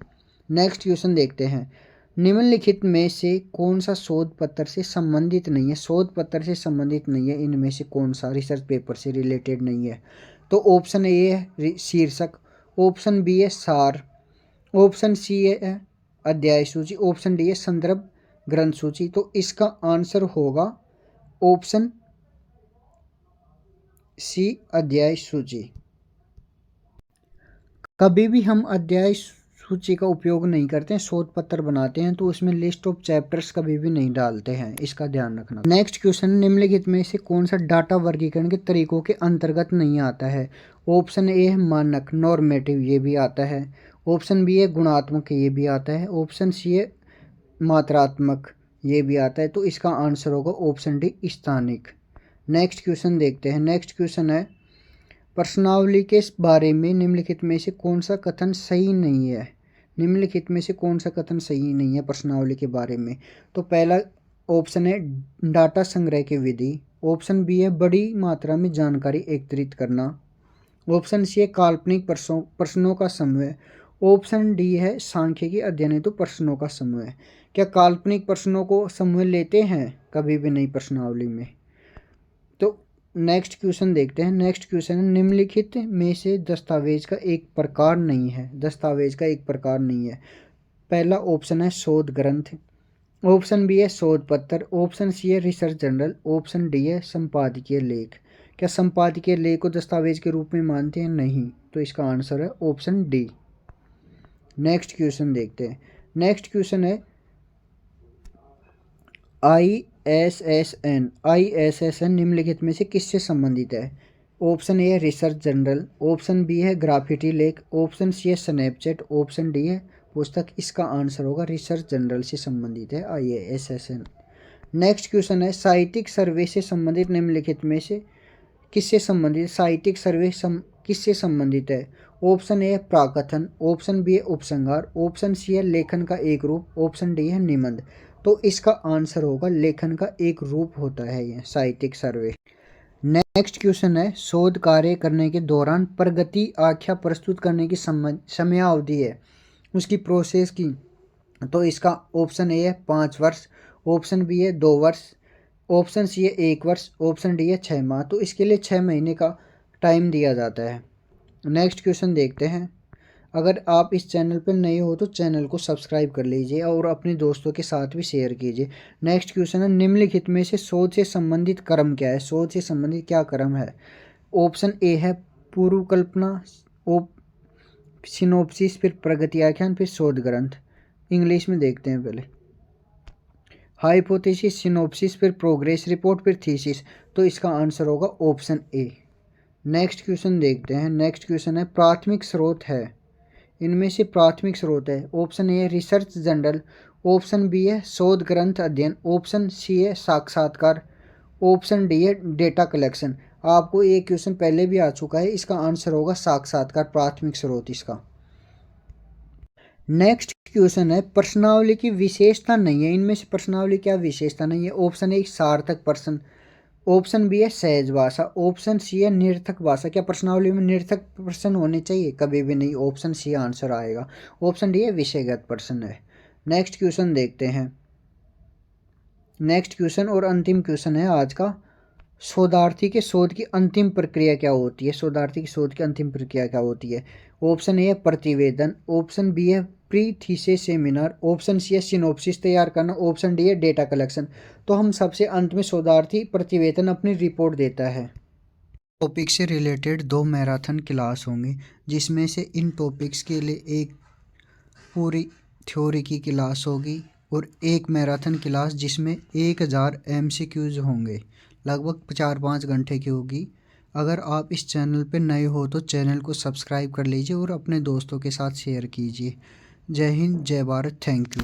नेक्स्ट क्वेश्चन देखते हैं, निम्नलिखित में से कौन सा शोध पत्र से संबंधित नहीं है? शोध पत्र से संबंधित नहीं है, इनमें से कौन सा रिसर्च पेपर से रिलेटेड नहीं है? तो ऑप्शन ए है शीर्षक, ऑप्शन बी है सार, ऑप्शन सी है अध्याय सूची, ऑप्शन डी है संदर्भ ग्रंथ सूची। तो इसका आंसर होगा ऑप्शन सी, अध्याय सूची। कभी भी हम अध्याय सूची का उपयोग नहीं करते हैं, शोध पत्र बनाते हैं तो उसमें लिस्ट ऑफ चैप्टर्स कभी भी नहीं डालते हैं, इसका ध्यान रखना। नेक्स्ट क्वेश्चन, निम्नलिखित में से कौन सा डाटा वर्गीकरण के तरीकों के अंतर्गत नहीं आता है? ऑप्शन ए है मानक, नॉर्मेटिव, ये भी आता है, ऑप्शन बी है गुणात्मक, ये भी आता है, ऑप्शन सी है मात्रात्मक, ये भी आता है। तो इसका आंसर होगा ऑप्शन डी, स्थानिक। नेक्स्ट क्वेश्चन देखते हैं। नेक्स्ट क्वेश्चन है, प्रश्नावली के बारे में निम्नलिखित में से कौन सा कथन सही नहीं है? निम्नलिखित में से कौन सा कथन सही नहीं है प्रश्नावली के बारे में? तो पहला ऑप्शन है डाटा संग्रह की विधि, ऑप्शन बी है बड़ी मात्रा में जानकारी एकत्रित करना, ऑप्शन सी है काल्पनिक प्रश्नों का समूह, ऑप्शन डी है सांख्यिकी अध्ययन हेतु प्रश्नों का समूह। क्या काल्पनिक प्रश्नों को समूह लेते हैं? कभी भी नहीं प्रश्नावली में। तो नेक्स्ट क्वेश्चन देखते हैं। नेक्स्ट क्वेश्चन है, निम्नलिखित में से दस्तावेज का एक प्रकार नहीं है। दस्तावेज का एक प्रकार नहीं है। पहला ऑप्शन है शोध ग्रंथ, ऑप्शन बी है शोध पत्र, ऑप्शन सी है रिसर्च जर्नल, ऑप्शन डी है संपादकीय लेख। क्या संपादकीय लेख को दस्तावेज के रूप में मानते हैं? नहीं। तो इसका आंसर है ऑप्शन डी। नेक्स्ट क्वेश्चन देखते हैं। नेक्स्ट क्वेश्चन है, ISSN निम्नलिखित में से किससे संबंधित है? ऑप्शन ए है रिसर्च जर्नल, ऑप्शन बी है ग्राफिटी लेख, ऑप्शन सी है स्नैपचैट, ऑप्शन डी है पुस्तक। इसका आंसर होगा रिसर्च जर्नल से संबंधित है ISSN। नेक्स्ट क्वेश्चन है, साहित्यिक सर्वे से संबंधित निम्नलिखित में से किससे संबंधित? साहित्यिक सर्वे किससे संबंधित है? ऑप्शन ए है प्राकथन, ऑप्शन बी है उपसंहार, ऑप्शन सी है लेखन का एक रूप, ऑप्शन डी है निबंध। तो इसका आंसर होगा लेखन का एक रूप होता है यह साहित्यिक सर्वे। नेक्स्ट क्वेश्चन है, शोध कार्य करने के दौरान प्रगति आख्या प्रस्तुत करने की समयावधि है उसकी प्रोसेस की। तो इसका ऑप्शन ए है 5 वर्ष, ऑप्शन बी है 2 वर्ष, ऑप्शन सी है 1 वर्ष, ऑप्शन डी है 6 माह। तो इसके लिए 6 महीने का टाइम दिया जाता है। नेक्स्ट क्वेश्चन देखते हैं। अगर आप इस चैनल पर नए हो तो चैनल को सब्सक्राइब कर लीजिए और अपने दोस्तों के साथ भी शेयर कीजिए। नेक्स्ट क्वेश्चन है, निम्नलिखित में से शोध से संबंधित क्रम क्या है? शोध से संबंधित क्या क्रम है? ऑप्शन ए है पूर्व कल्पना, सिनोप्सिस, फिर प्रगति आख्यान, फिर शोध ग्रंथ। इंग्लिश में देखते हैं पहले। हाइपोथेसिस, सिनोप्सिस, फिर प्रोग्रेस रिपोर्ट, फिर थीसिस। तो इसका आंसर होगा ऑप्शन ए। नेक्स्ट क्वेश्चन देखते हैं। नेक्स्ट क्वेश्चन है, प्राथमिक स्रोत है, इनमें से प्राथमिक स्रोत है। ऑप्शन ए है रिसर्च जर्नल, ऑप्शन बी है शोध ग्रंथ अध्ययन, ऑप्शन सी है साक्षात्कार, ऑप्शन डी है डेटा कलेक्शन। आपको एक क्वेश्चन पहले भी आ चुका है, इसका आंसर होगा साक्षात्कार, प्राथमिक स्रोत इसका। नेक्स्ट क्वेश्चन है, प्रश्नावली की विशेषता नहीं है, इनमें से प्रश्नावली क्या विशेषता नहीं है? ऑप्शन ए सार्थक प्रश्न, ऑप्शन बी है सहज भाषा, ऑप्शन सी है निर्थक भाषा। क्या प्रश्नावली में निर्थक प्रश्न होने चाहिए? कभी भी नहीं, ऑप्शन सी आंसर आएगा। ऑप्शन डी है विषयगत प्रश्न है। नेक्स्ट क्वेश्चन देखते हैं। नेक्स्ट क्वेश्चन और अंतिम क्वेश्चन है आज का, शोधार्थी के शोध की अंतिम प्रक्रिया क्या होती है? शोधार्थी की शोध की अंतिम प्रक्रिया क्या होती है? ऑप्शन ए है प्रतिवेदन, ऑप्शन बी है pre thesis seminar, option C है सिनोप्सिस तैयार करना, ऑप्शन डी है डेटा कलेक्शन। तो हम सबसे अंत में शोधार्थी प्रतिवेदन अपनी रिपोर्ट देता है। टॉपिक से रिलेटेड 2 मैराथन क्लास होंगी, जिसमें से इन टॉपिक्स के लिए एक पूरी थ्योरी की क्लास होगी और एक मैराथन क्लास जिसमें 1000 MCQs होंगे, लगभग 4-5 घंटे की होगी। अगर आप इस चैनल पर नए हो तो चैनल को सब्सक्राइब कर लीजिए और अपने दोस्तों के साथ शेयर कीजिए। जय हिंद, जय भारत, थैंक यू।